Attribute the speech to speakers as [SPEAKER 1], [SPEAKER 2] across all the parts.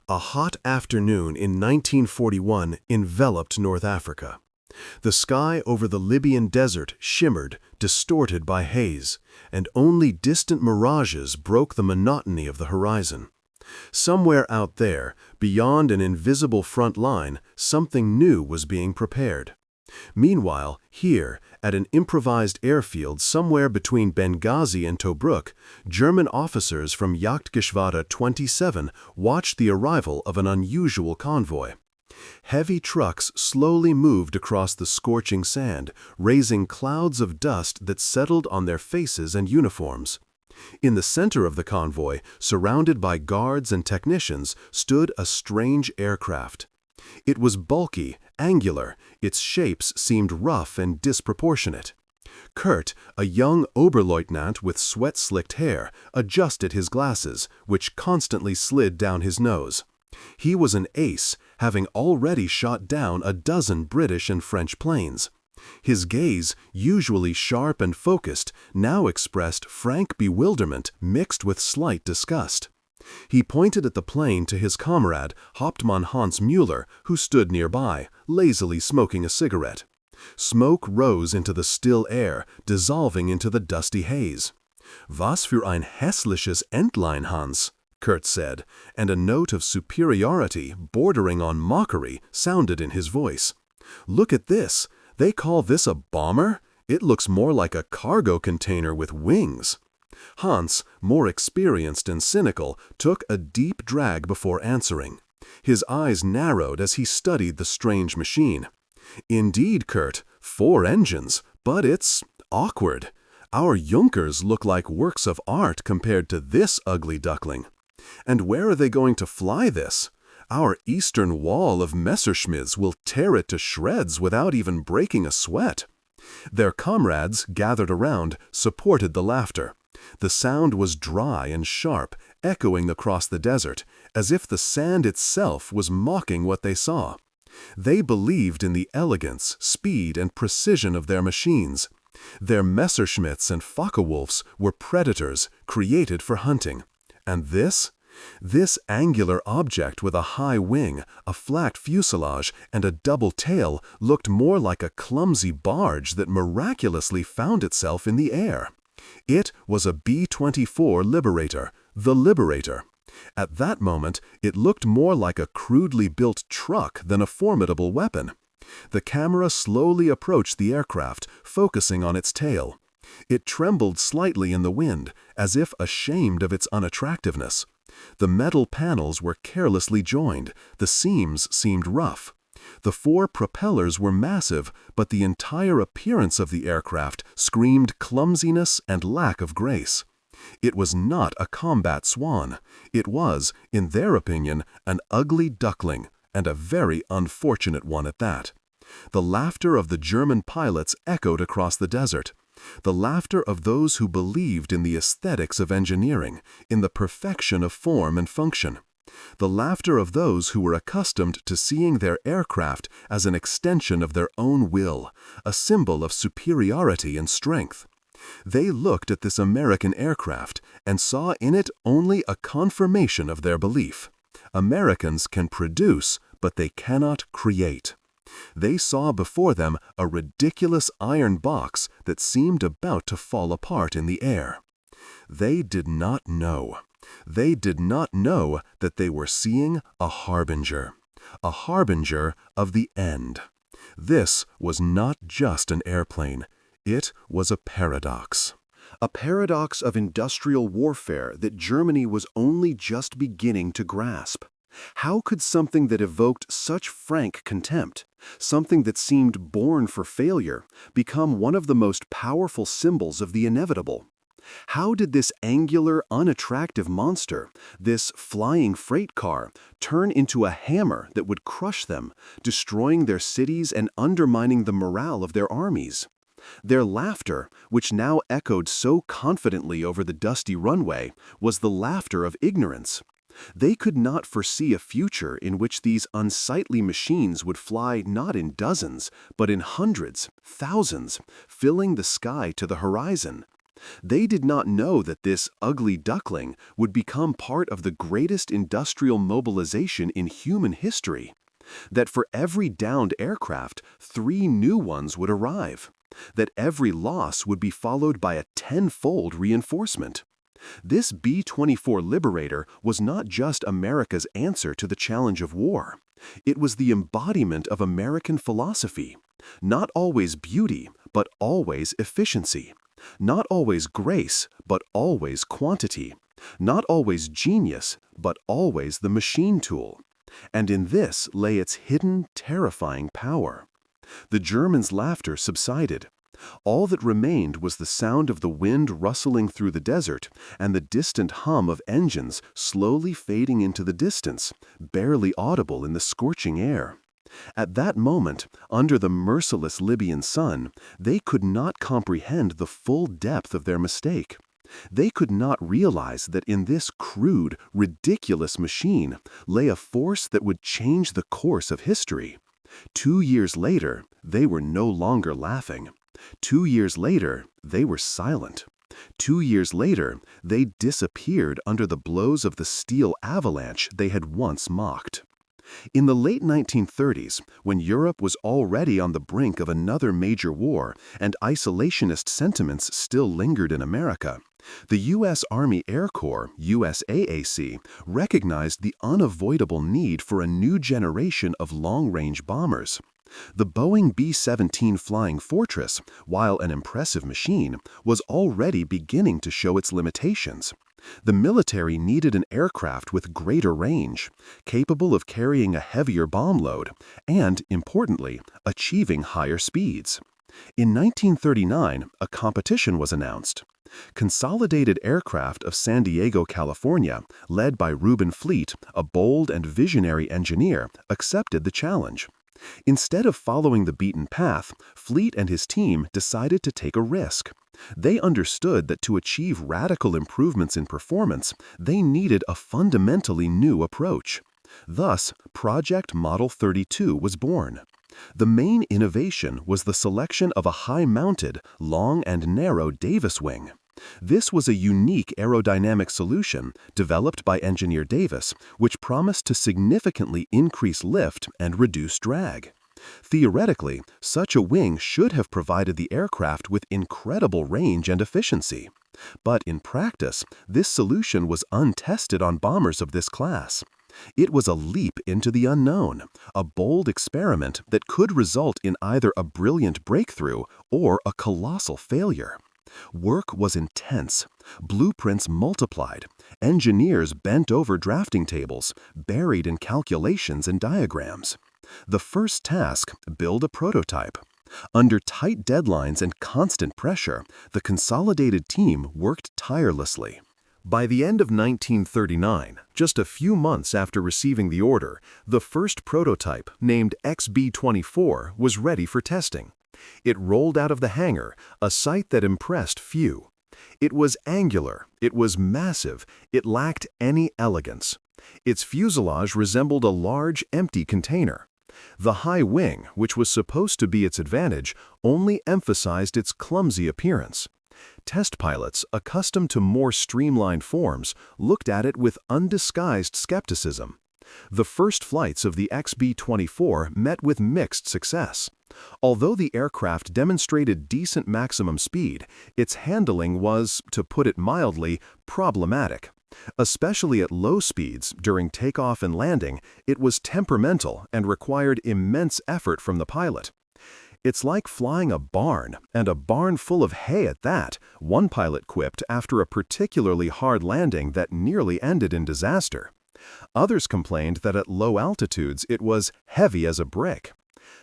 [SPEAKER 1] A hot afternoon in 1941 enveloped North Africa. The sky over the Libyan desert shimmered, distorted by haze, and only distant mirages broke the monotony of the horizon. Somewhere out there, beyond an invisible front line, something new was being prepared. Meanwhile, here, at an improvised airfield somewhere between Benghazi and Tobruk, German officers from Jagdgeschwader 27 watched the arrival of an unusual convoy. Heavy trucks slowly moved across the scorching sand, raising clouds of dust that settled on their faces and uniforms. In the center of the convoy, surrounded by guards and technicians, stood a strange aircraft. It was bulky, angular, its shapes seemed rough and disproportionate. Kurt, a young Oberleutnant with sweat-slicked hair, adjusted his glasses, which constantly slid down his nose. He was an ace, having already shot down a dozen British and French planes. His gaze, usually sharp and focused, now expressed frank bewilderment mixed with slight disgust. He pointed at the plane to his comrade, Hauptmann Hans Müller, who stood nearby, lazily smoking a cigarette. Smoke rose into the still air, dissolving into the dusty haze. "Was für ein hässliches Entlein, Hans," Kurt said, and a note of superiority, bordering on mockery, sounded in his voice. "Look at this. They call this a bomber? It looks more like a cargo container with wings." Hans, more experienced and cynical, took a deep drag before answering. His eyes narrowed as he studied the strange machine. "Indeed, Kurt, 4 engines, but it's awkward. Our Junkers look like works of art compared to this ugly duckling. And where are they going to fly this? Our eastern wall of Messerschmitts will tear it to shreds without even breaking a sweat." Their comrades, gathered around, supported the laughter. The sound was dry and sharp, echoing across the desert, as if the sand itself was mocking what they saw. They believed in the elegance, speed, and precision of their machines. Their Messerschmitts and Focke-Wulfs were predators, created for hunting. And this? This angular object with a high wing, a flat fuselage, and a double tail looked more like a clumsy barge that miraculously found itself in the air. It was a B-24 Liberator, the Liberator. At that moment, it looked more like a crudely built truck than a formidable weapon. The camera slowly approached the aircraft, focusing on its tail. It trembled slightly in the wind, as if ashamed of its unattractiveness. The metal panels were carelessly joined, the seams seemed rough. The 4 propellers were massive, but the entire appearance of the aircraft screamed clumsiness and lack of grace. It was not a combat swan. It was, in their opinion, an ugly duckling, and a very unfortunate one at that. The laughter of the German pilots echoed across the desert. The laughter of those who believed in the aesthetics of engineering, in the perfection of form and function. The laughter of those who were accustomed to seeing their aircraft as an extension of their own will, a symbol of superiority and strength. They looked at this American aircraft and saw in it only a confirmation of their belief. Americans can produce, but they cannot create. They saw before them a ridiculous iron box that seemed about to fall apart in the air. They did not know. They did not know that they were seeing a harbinger of the end. This was not just an airplane. It was a paradox. A paradox of industrial warfare that Germany was only just beginning to grasp. How could something that evoked such frank contempt, something that seemed born for failure, become one of the most powerful symbols of the inevitable? How did this angular, unattractive monster, this flying freight car, turn into a hammer that would crush them, destroying their cities and undermining the morale of their armies? Their laughter, which now echoed so confidently over the dusty runway, was the laughter of ignorance. They could not foresee a future in which these unsightly machines would fly not in dozens, but in hundreds, thousands, filling the sky to the horizon. They did not know that this ugly duckling would become part of the greatest industrial mobilization in human history. That for every downed aircraft, 3 new ones would arrive. That every loss would be followed by a tenfold reinforcement. This B-24 Liberator was not just America's answer to the challenge of war. It was the embodiment of American philosophy. Not always beauty, but always efficiency. Not always grace, but always quantity. Not always genius, but always the machine tool. And in this lay its hidden, terrifying power. The Germans' laughter subsided. All that remained was the sound of the wind rustling through the desert and the distant hum of engines slowly fading into the distance, barely audible in the scorching air. At that moment, under the merciless Libyan sun, they could not comprehend the full depth of their mistake. They could not realize that in this crude, ridiculous machine lay a force that would change the course of history. 2 years later, they were no longer laughing. 2 years later, they were silent. 2 years later, they disappeared under the blows of the steel avalanche they had once mocked. In the late 1930s, when Europe was already on the brink of another major war and isolationist sentiments still lingered in America, the U.S. Army Air Corps, USAAC, recognized the unavoidable need for a new generation of long-range bombers. The Boeing B-17 Flying Fortress, while an impressive machine, was already beginning to show its limitations. The military needed an aircraft with greater range, capable of carrying a heavier bomb load, and, importantly, achieving higher speeds. In 1939, a competition was announced. Consolidated Aircraft of San Diego, California, led by Reuben Fleet, a bold and visionary engineer, accepted the challenge. Instead of following the beaten path, Fleet and his team decided to take a risk. They understood that to achieve radical improvements in performance, they needed a fundamentally new approach. Thus, Project Model 32 was born. The main innovation was the selection of a high-mounted, long and narrow Davis wing. This was a unique aerodynamic solution developed by engineer Davis, which promised to significantly increase lift and reduce drag. Theoretically, such a wing should have provided the aircraft with incredible range and efficiency. But in practice, this solution was untested on bombers of this class. It was a leap into the unknown, a bold experiment that could result in either a brilliant breakthrough or a colossal failure. Work was intense. Blueprints multiplied. Engineers bent over drafting tables, buried in calculations and diagrams. The first task, build a prototype. Under tight deadlines and constant pressure, the consolidated team worked tirelessly. By the end of 1939, just a few months after receiving the order, the first prototype, named XB-24, was ready for testing. It rolled out of the hangar, a sight that impressed few. It was angular, it was massive, it lacked any elegance. Its fuselage resembled a large, empty container. The high wing, which was supposed to be its advantage, only emphasized its clumsy appearance. Test pilots, accustomed to more streamlined forms, looked at it with undisguised skepticism. The first flights of the XB-24 met with mixed success. Although the aircraft demonstrated decent maximum speed, its handling was, to put it mildly, problematic. Especially at low speeds, during takeoff and landing, it was temperamental and required immense effort from the pilot. "It's like flying a barn, and a barn full of hay at that," one pilot quipped after a particularly hard landing that nearly ended in disaster. Others complained that at low altitudes it was heavy as a brick.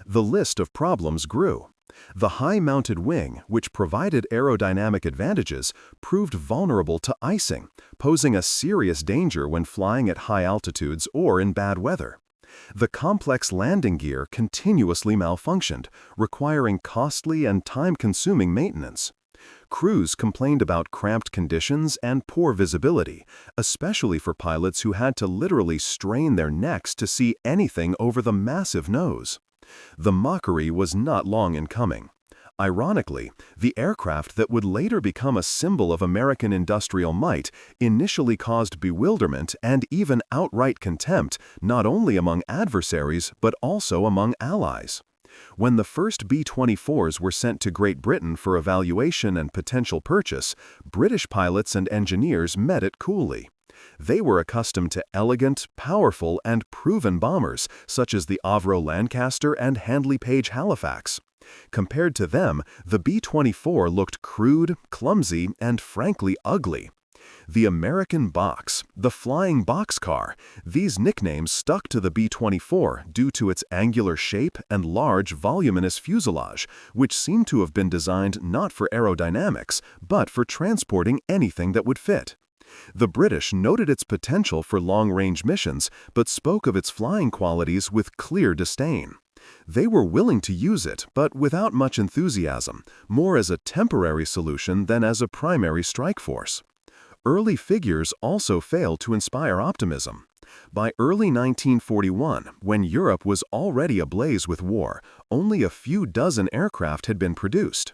[SPEAKER 1] The list of problems grew. The high-mounted wing, which provided aerodynamic advantages, proved vulnerable to icing, posing a serious danger when flying at high altitudes or in bad weather. The complex landing gear continuously malfunctioned, requiring costly and time-consuming maintenance. Crews complained about cramped conditions and poor visibility, especially for pilots who had to literally strain their necks to see anything over the massive nose. The mockery was not long in coming. Ironically, the aircraft that would later become a symbol of American industrial might initially caused bewilderment and even outright contempt not only among adversaries but also among allies. When the first B-24s were sent to Great Britain for evaluation and potential purchase, British pilots and engineers met it coolly. They were accustomed to elegant, powerful, and proven bombers such as the Avro Lancaster and Handley Page Halifax. Compared to them, the B-24 looked crude, clumsy, and frankly ugly. The American Box, the Flying Boxcar, these nicknames stuck to the B-24 due to its angular shape and large, voluminous fuselage, which seemed to have been designed not for aerodynamics, but for transporting anything that would fit. The British noted its potential for long-range missions, but spoke of its flying qualities with clear disdain. They were willing to use it, but without much enthusiasm, more as a temporary solution than as a primary strike force. Early figures also failed to inspire optimism. By early 1941, when Europe was already ablaze with war, only a few dozen aircraft had been produced.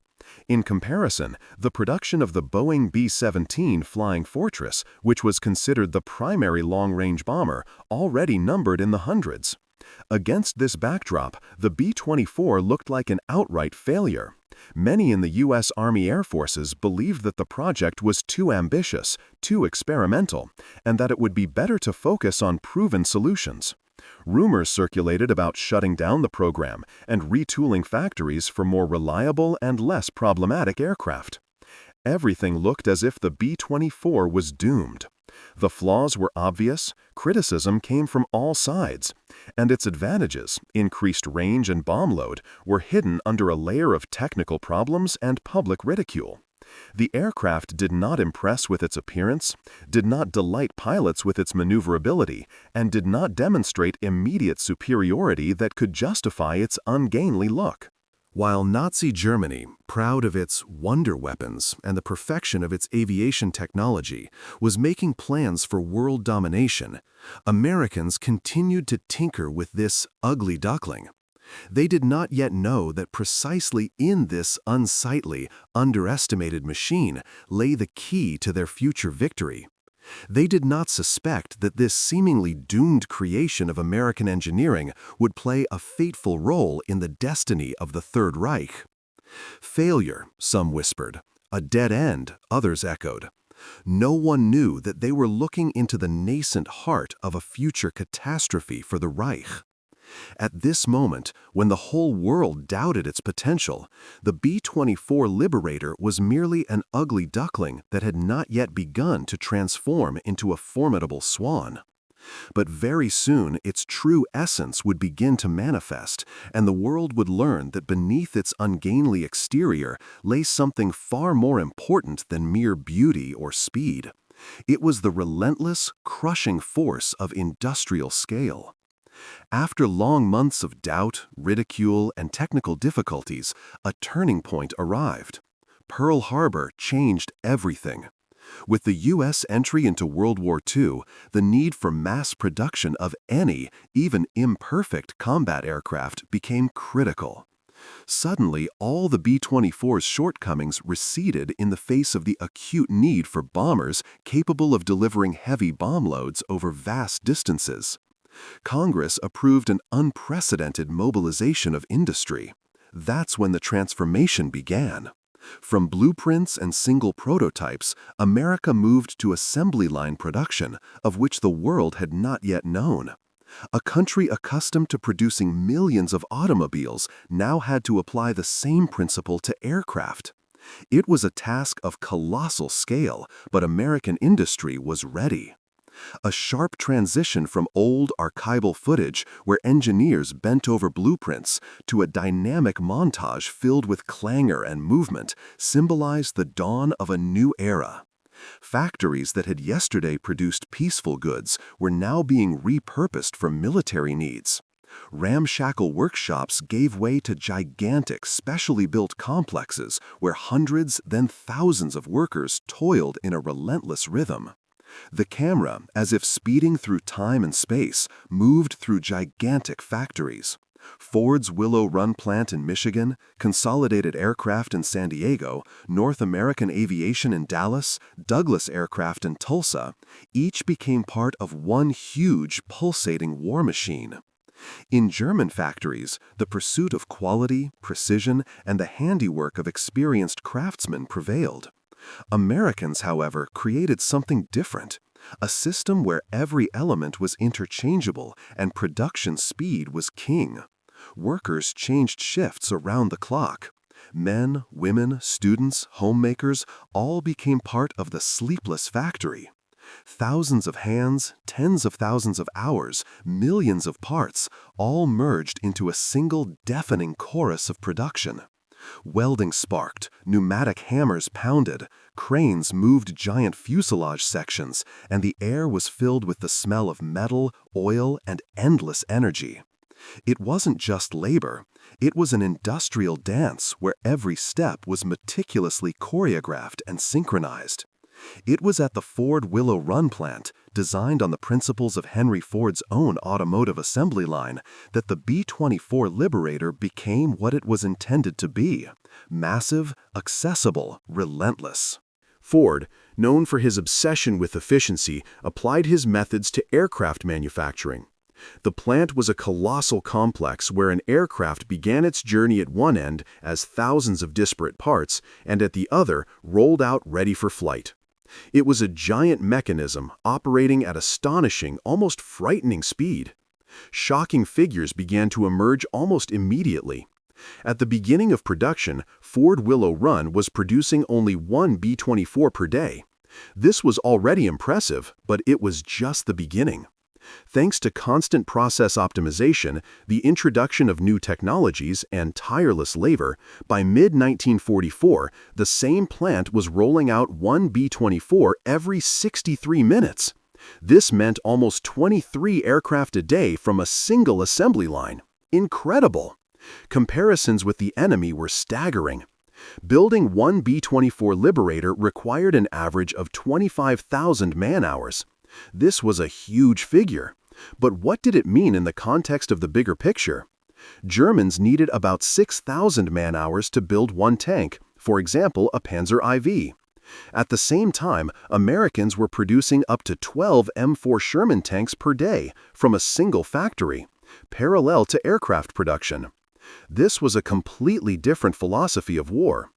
[SPEAKER 1] In comparison, the production of the Boeing B-17 Flying Fortress, which was considered the primary long-range bomber, already numbered in the hundreds. Against this backdrop, the B-24 looked like an outright failure. Many in the U.S. Army Air Forces believed that the project was too ambitious, too experimental, and that it would be better to focus on proven solutions. Rumors circulated about shutting down the program and retooling factories for more reliable and less problematic aircraft. Everything looked as if the B-24 was doomed. The flaws were obvious, criticism came from all sides, and its advantages, increased range and bomb load, were hidden under a layer of technical problems and public ridicule. The aircraft did not impress with its appearance, did not delight pilots with its maneuverability, and did not demonstrate immediate superiority that could justify its ungainly look. While Nazi Germany, proud of its wonder weapons and the perfection of its aviation technology, was making plans for world domination, Americans continued to tinker with this ugly duckling. They did not yet know that precisely in this unsightly, underestimated machine lay the key to their future victory. They did not suspect that this seemingly doomed creation of American engineering would play a fateful role in the destiny of the Third Reich. Failure, some whispered. A dead end, others echoed. No one knew that they were looking into the nascent heart of a future catastrophe for the Reich. At this moment, when the whole world doubted its potential, the B-24 Liberator was merely an ugly duckling that had not yet begun to transform into a formidable swan. But very soon its true essence would begin to manifest, and the world would learn that beneath its ungainly exterior lay something far more important than mere beauty or speed. It was the relentless, crushing force of industrial scale. After long months of doubt, ridicule, and technical difficulties, a turning point arrived. Pearl Harbor changed everything. With the U.S. entry into World War II, the need for mass production of any, even imperfect, combat aircraft became critical. Suddenly, all the B-24's shortcomings receded in the face of the acute need for bombers capable of delivering heavy bomb loads over vast distances. Congress approved an unprecedented mobilization of industry. That's when the transformation began. From blueprints and single prototypes, America moved to assembly line production, of which the world had not yet known. A country accustomed to producing millions of automobiles now had to apply the same principle to aircraft. It was a task of colossal scale, but American industry was ready. A sharp transition from old archival footage where engineers bent over blueprints to a dynamic montage filled with clangor and movement symbolized the dawn of a new era. Factories that had yesterday produced peaceful goods were now being repurposed for military needs. Ramshackle workshops gave way to gigantic, specially built complexes where hundreds, then thousands of workers toiled in a relentless rhythm. The camera, as if speeding through time and space, moved through gigantic factories. Ford's Willow Run plant in Michigan, Consolidated Aircraft in San Diego, North American Aviation in Dallas, Douglas Aircraft in Tulsa, each became part of one huge, pulsating war machine. In German factories, the pursuit of quality, precision, and the handiwork of experienced craftsmen prevailed. Americans, however, created something different, a system where every element was interchangeable and production speed was king. Workers changed shifts around the clock. Men, women, students, homemakers all became part of the sleepless factory. Thousands of hands, tens of thousands of hours, millions of parts, all merged into a single deafening chorus of production. Welding sparked, pneumatic hammers pounded, cranes moved giant fuselage sections, and the air was filled with the smell of metal, oil, and endless energy. It wasn't just labor, it was an industrial dance where every step was meticulously choreographed and synchronized. It was at the Ford Willow Run plant, designed on the principles of Henry Ford's own automotive assembly line, that the B-24 Liberator became what it was intended to be: massive, accessible, relentless. Ford, known for his obsession with efficiency, applied his methods to aircraft manufacturing. The plant was a colossal complex where an aircraft began its journey at one end as thousands of disparate parts, and at the other rolled out ready for flight. It was a giant mechanism operating at astonishing, almost frightening speed. Shocking figures began to emerge almost immediately. At the beginning of production, Ford Willow Run was producing only one B-24 per day. This was already impressive, but it was just the beginning. Thanks to constant process optimization, the introduction of new technologies, and tireless labor, by mid-1944, the same plant was rolling out one B-24 every 63 minutes. This meant almost 23 aircraft a day from a single assembly line. Incredible! Comparisons with the enemy were staggering. Building one B-24 Liberator required an average of 25,000 man-hours. This was a huge figure. But what did it mean in the context of the bigger picture? Germans needed about 6,000 man-hours to build one tank, for example, a Panzer IV. At the same time, Americans were producing up to 12 M4 Sherman tanks per day from a single factory, parallel to aircraft production. This was a completely different philosophy of war.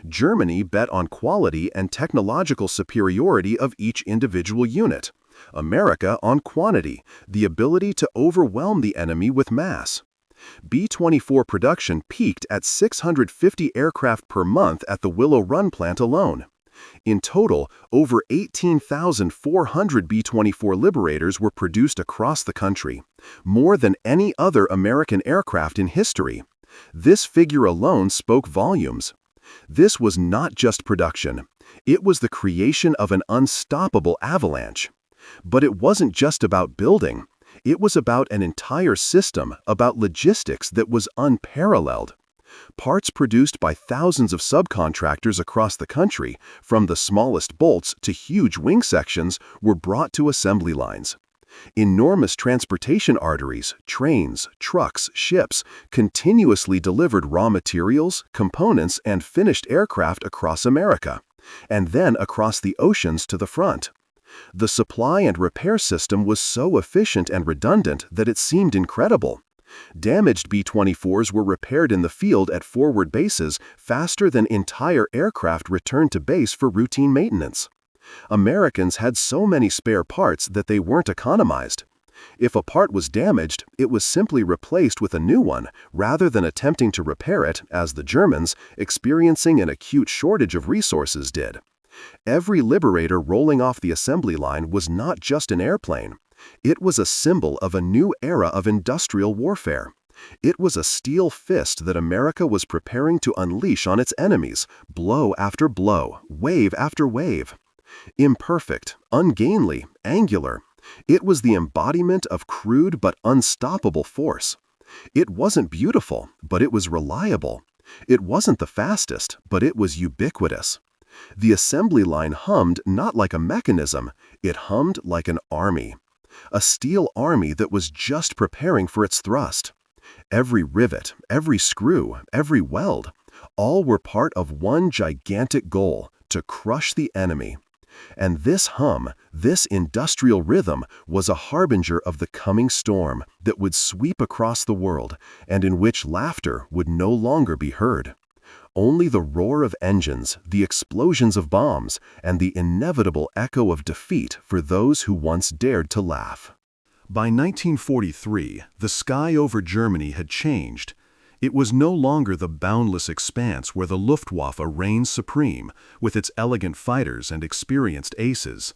[SPEAKER 1] Germany bet on quality and technological superiority of each individual unit. America on quantity, the ability to overwhelm the enemy with mass. B-24 production peaked at 650 aircraft per month at the Willow Run plant alone. In total, over 18,400 B-24 Liberators were produced across the country, more than any other American aircraft in history. This figure alone spoke volumes. This was not just production. It was the creation of an unstoppable avalanche. But it wasn't just about building. It was about an entire system, about logistics that was unparalleled. Parts produced by thousands of subcontractors across the country, from the smallest bolts to huge wing sections, were brought to assembly lines. Enormous transportation arteries, trains, trucks, ships, continuously delivered raw materials, components, and finished aircraft across America, and then across the oceans to the front. The supply and repair system was so efficient and redundant that it seemed incredible. Damaged B-24s were repaired in the field at forward bases faster than entire aircraft returned to base for routine maintenance. Americans had so many spare parts that they weren't economized. If a part was damaged, it was simply replaced with a new one, rather than attempting to repair it, as the Germans, experiencing an acute shortage of resources, did. Every Liberator rolling off the assembly line was not just an airplane. It was a symbol of a new era of industrial warfare. It was a steel fist that America was preparing to unleash on its enemies, blow after blow, wave after wave. Imperfect, ungainly, angular, it was the embodiment of crude but unstoppable force. It wasn't beautiful, but it was reliable. It wasn't the fastest, but it was ubiquitous. The assembly line hummed not like a mechanism, it hummed like an army. A steel army that was just preparing for its thrust. Every rivet, every screw, every weld, all were part of one gigantic goal: to crush the enemy. And this hum, this industrial rhythm, was a harbinger of the coming storm that would sweep across the world, and in which laughter would no longer be heard. Only the roar of engines, the explosions of bombs, and the inevitable echo of defeat for those who once dared to laugh. By 1943, the sky over Germany had changed. It was no longer the boundless expanse where the Luftwaffe reigned supreme, with its elegant fighters and experienced aces.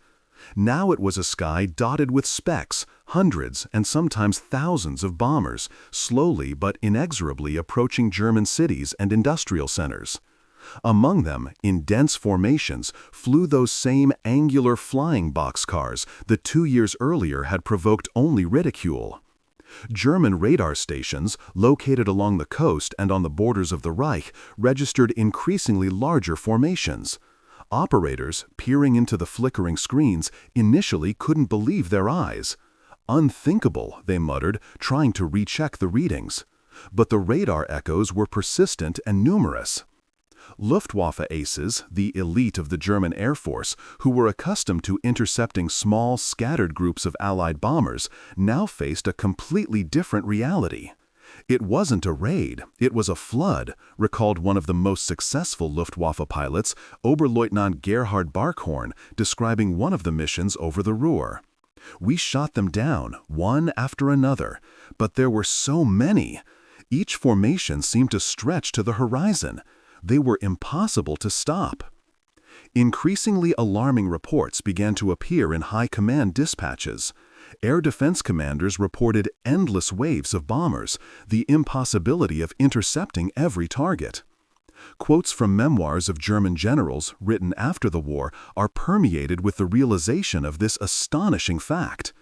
[SPEAKER 1] Now it was a sky dotted with specks, hundreds and sometimes thousands of bombers, slowly but inexorably approaching German cities and industrial centers. Among them, in dense formations, flew those same angular flying boxcars that 2 years earlier had provoked only ridicule. German radar stations, located along the coast and on the borders of the Reich, registered increasingly larger formations. Operators, peering into the flickering screens, initially couldn't believe their eyes. "Unthinkable," they muttered, trying to recheck the readings. But the radar echoes were persistent and numerous. Luftwaffe aces, the elite of the German Air Force, who were accustomed to intercepting small, scattered groups of Allied bombers, now faced a completely different reality. "It wasn't a raid, it was a flood," recalled one of the most successful Luftwaffe pilots, Oberleutnant Gerhard Barkhorn, describing one of the missions over the Ruhr. "We shot them down, one after another, but there were so many. Each formation seemed to stretch to the horizon. They were impossible to stop." Increasingly alarming reports began to appear in high command dispatches. Air defense commanders reported endless waves of bombers, the impossibility of intercepting every target. Quotes from memoirs of German generals written after the war are permeated with the realization of this astonishing fact.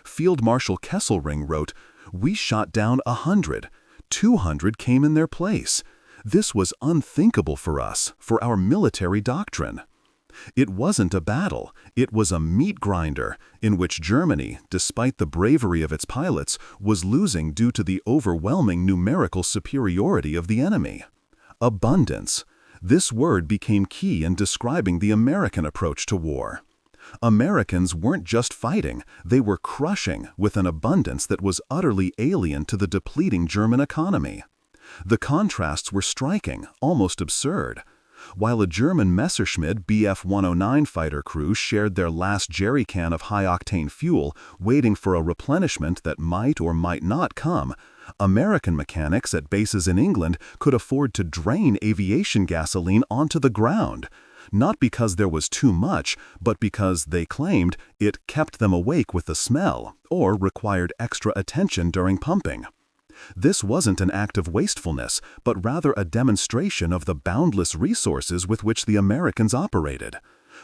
[SPEAKER 1] Field Marshal Kesselring wrote, "We shot down 100. 200 came in their place. This was unthinkable for us, for our military doctrine." It wasn't a battle, it was a meat grinder, in which Germany, despite the bravery of its pilots, was losing due to the overwhelming numerical superiority of the enemy. Abundance. This word became key in describing the American approach to war. Americans weren't just fighting, they were crushing with an abundance that was utterly alien to the depleting German economy. The contrasts were striking, almost absurd. While a German Messerschmitt Bf-109 fighter crew shared their last jerrycan of high-octane fuel, waiting for a replenishment that might or might not come, American mechanics at bases in England could afford to drain aviation gasoline onto the ground, not because there was too much, but because, they claimed, it kept them awake with the smell, or required extra attention during pumping. This wasn't an act of wastefulness, but rather a demonstration of the boundless resources with which the Americans operated.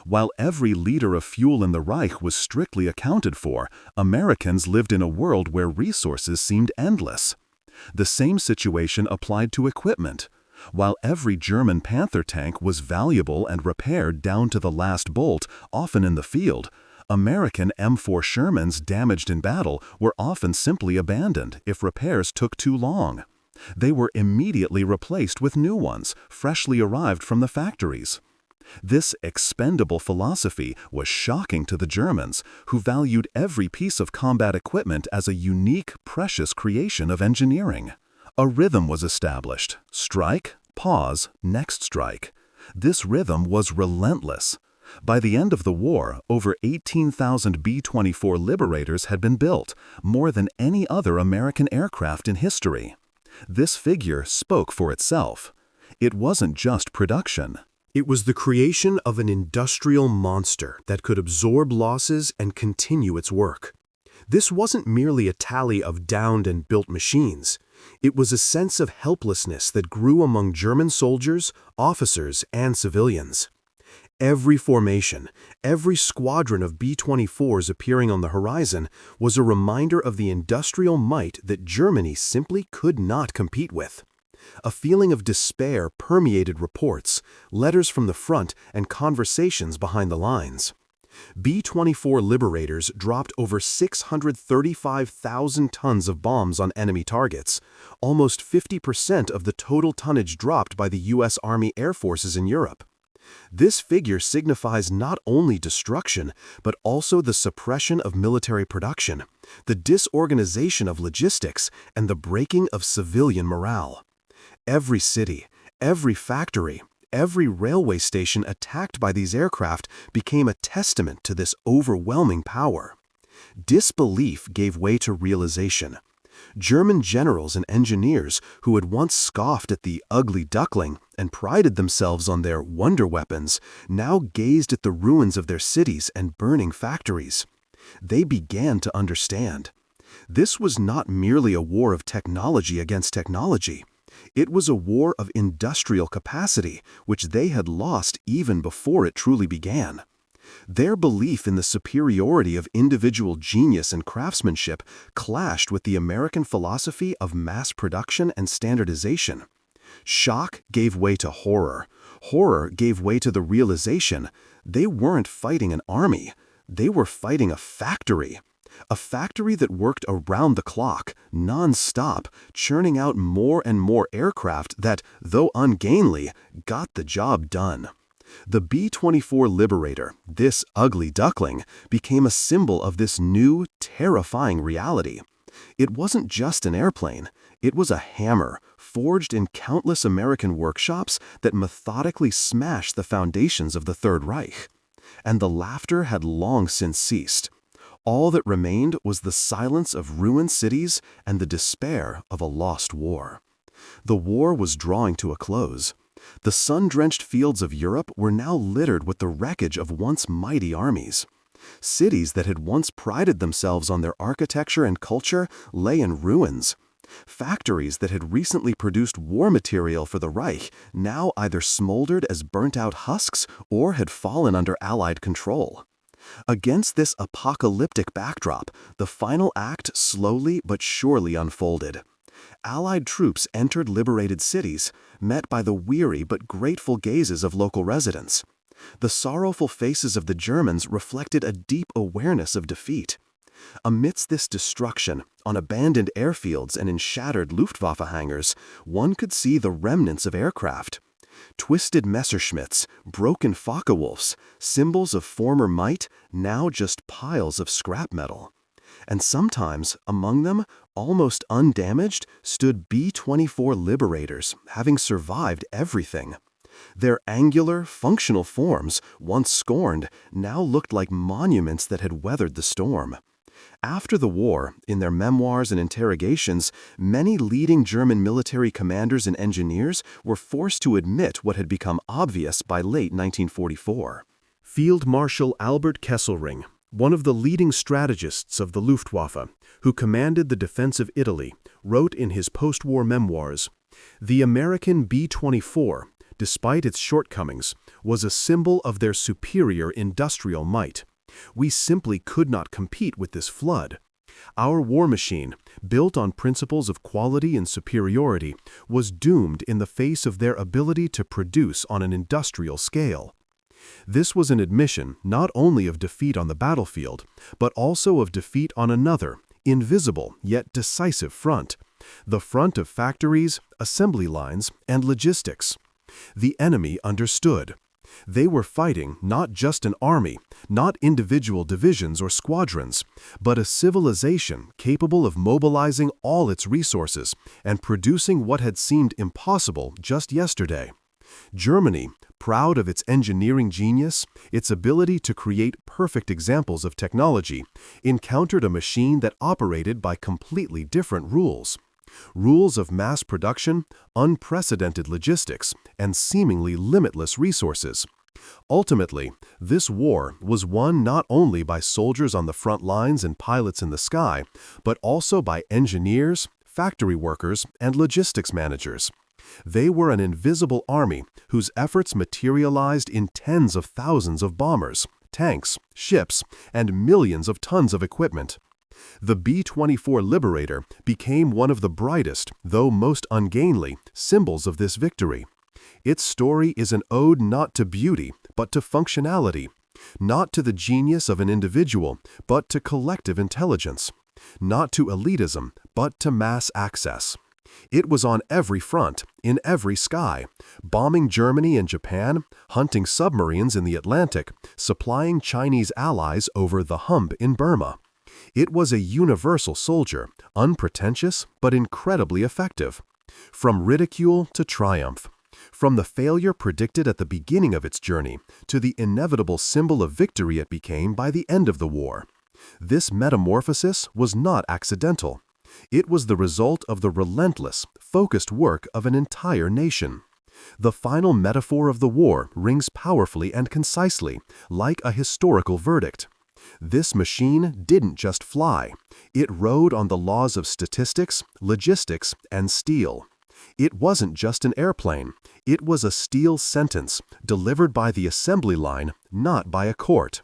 [SPEAKER 1] While every liter of fuel in the Reich was strictly accounted for, Americans lived in a world where resources seemed endless. The same situation applied to equipment. While every German Panther tank was valuable and repaired down to the last bolt, often in the field, American M4 Shermans damaged in battle were often simply abandoned if repairs took too long. They were immediately replaced with new ones, freshly arrived from the factories. This expendable philosophy was shocking to the Germans, who valued every piece of combat equipment as a unique, precious creation of engineering. A rhythm was established: strike, pause, next strike. This rhythm was relentless. By the end of the war, over 18,000 B-24 Liberators had been built, more than any other American aircraft in history. This figure spoke for itself. It wasn't just production.
[SPEAKER 2] It was the creation of an industrial monster that could absorb losses and continue its work. This wasn't merely a tally of downed and built machines. It was a sense of helplessness that grew among German soldiers, officers, and civilians. Every formation, every squadron of B-24s appearing on the horizon was a reminder of the industrial might that Germany simply could not compete with. A feeling of despair permeated reports, letters from the front, and conversations behind the lines. B-24 Liberators dropped over 635,000 tons of bombs on enemy targets, almost 50% of the total tonnage dropped by the U.S. Army Air Forces in Europe. This figure signifies not only destruction, but also the suppression of military production, the disorganization of logistics, and the breaking of civilian morale. Every city, every factory, every railway station attacked by these aircraft became a testament to this overwhelming power. Disbelief gave way to realization. German generals and engineers who had once scoffed at the ugly Duckling and prided themselves on their wonder weapons now gazed at the ruins of their cities and burning factories. They began to understand. This was not merely a war of technology against technology. It was a war of industrial capacity, which they had lost even before it truly began. Their belief in the superiority of individual genius and craftsmanship clashed with the American philosophy of mass production and standardization. Shock gave way to horror. Horror gave way to the realization they weren't fighting an army, they were fighting a factory. A factory that worked around the clock, non-stop, churning out more and more aircraft that, though ungainly, got the job done. The B-24 Liberator, this ugly duckling, became a symbol of this new, terrifying reality. It wasn't just an airplane. It was a hammer, forged in countless American workshops that methodically smashed the foundations of the Third Reich. And the laughter had long since ceased. All that remained was the silence of ruined cities and the despair of a lost war. The war was drawing to a close. The sun-drenched fields of Europe were now littered with the wreckage of once mighty armies. Cities that had once prided themselves on their architecture and culture lay in ruins. Factories that had recently produced war material for the Reich now either smoldered as burnt-out husks or had fallen under Allied control. Against this apocalyptic backdrop, the final act slowly but surely unfolded. Allied troops entered liberated cities, met by the weary but grateful gazes of local residents. The sorrowful faces of the Germans reflected a deep awareness of defeat. Amidst this destruction, on abandoned airfields and in shattered Luftwaffe hangars, one could see the remnants of aircraft. Twisted Messerschmitts, broken Focke-Wulfs, symbols of former might, now just piles of scrap metal. And sometimes, among them, almost undamaged, stood B-24 Liberators, having survived everything. Their angular, functional forms, once scorned, now looked like monuments that had weathered the storm. After the war, in their memoirs and interrogations, many leading German military commanders and engineers were forced to admit what had become obvious by late 1944.
[SPEAKER 1] Field Marshal Albert Kesselring, one of the leading strategists of the Luftwaffe, who commanded the defense of Italy, wrote in his post-war memoirs, "The American B-24, despite its shortcomings, was a symbol of their superior industrial might. We simply could not compete with this flood. Our war machine, built on principles of quality and superiority, was doomed in the face of their ability to produce on an industrial scale." This was an admission not only of defeat on the battlefield, but also of defeat on another, invisible yet decisive front, the front of factories, assembly lines, and logistics. The enemy understood. They were fighting not just an army, not individual divisions or squadrons, but a civilization capable of mobilizing all its resources and producing what had seemed impossible just yesterday. Germany, proud of its engineering genius, its ability to create perfect examples of technology, encountered a machine that operated by completely different rules. Rules of mass production, unprecedented logistics, and seemingly limitless resources. Ultimately, this war was won not only by soldiers on the front lines and pilots in the sky, but also by engineers, factory workers, and logistics managers. They were an invisible army whose efforts materialized in tens of thousands of bombers, tanks, ships, and millions of tons of equipment. The B-24 Liberator became one of the brightest, though most ungainly, symbols of this victory. Its story is an ode not to beauty, but to functionality. Not to the genius of an individual, but to collective intelligence. Not to elitism, but to mass access. It was on every front, in every sky, bombing Germany and Japan, hunting submarines in the Atlantic, supplying Chinese allies over the hump in Burma. It was a universal soldier, unpretentious but incredibly effective. From ridicule to triumph. From the failure predicted at the beginning of its journey to the inevitable symbol of victory it became by the end of the war. This metamorphosis was not accidental. It was the result of the relentless, focused work of an entire nation. The final metaphor of the war rings powerfully and concisely, like a historical verdict. This machine didn't just fly. It rode on the laws of statistics, logistics, and steel. It wasn't just an airplane. It was a steel sentence, delivered by the assembly line, not by a court.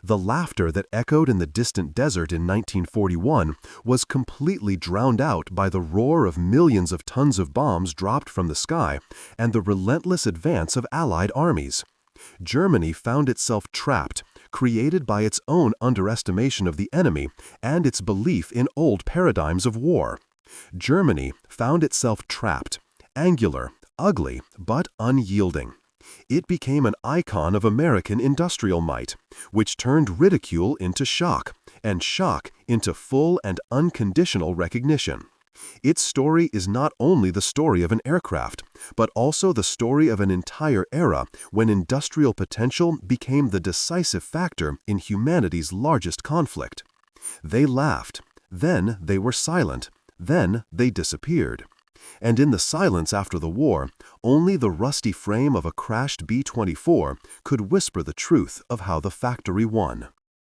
[SPEAKER 1] The laughter that echoed in the distant desert in 1941 was completely drowned out by the roar of millions of tons of bombs dropped from the sky and the relentless advance of Allied armies. Germany found itself trapped, created by its own underestimation of the enemy and its belief in old paradigms of war. Germany found itself trapped, angular, ugly, but unyielding. It became an icon of American industrial might, which turned ridicule into shock, and shock into full and unconditional recognition. Its story is not only the story of an aircraft, but also the story of an entire era when industrial potential became the decisive factor in humanity's largest conflict. They laughed, then they were silent, then they disappeared. And in the silence after the war, only the rusty frame of a crashed B-24 could whisper the truth of how the factory won.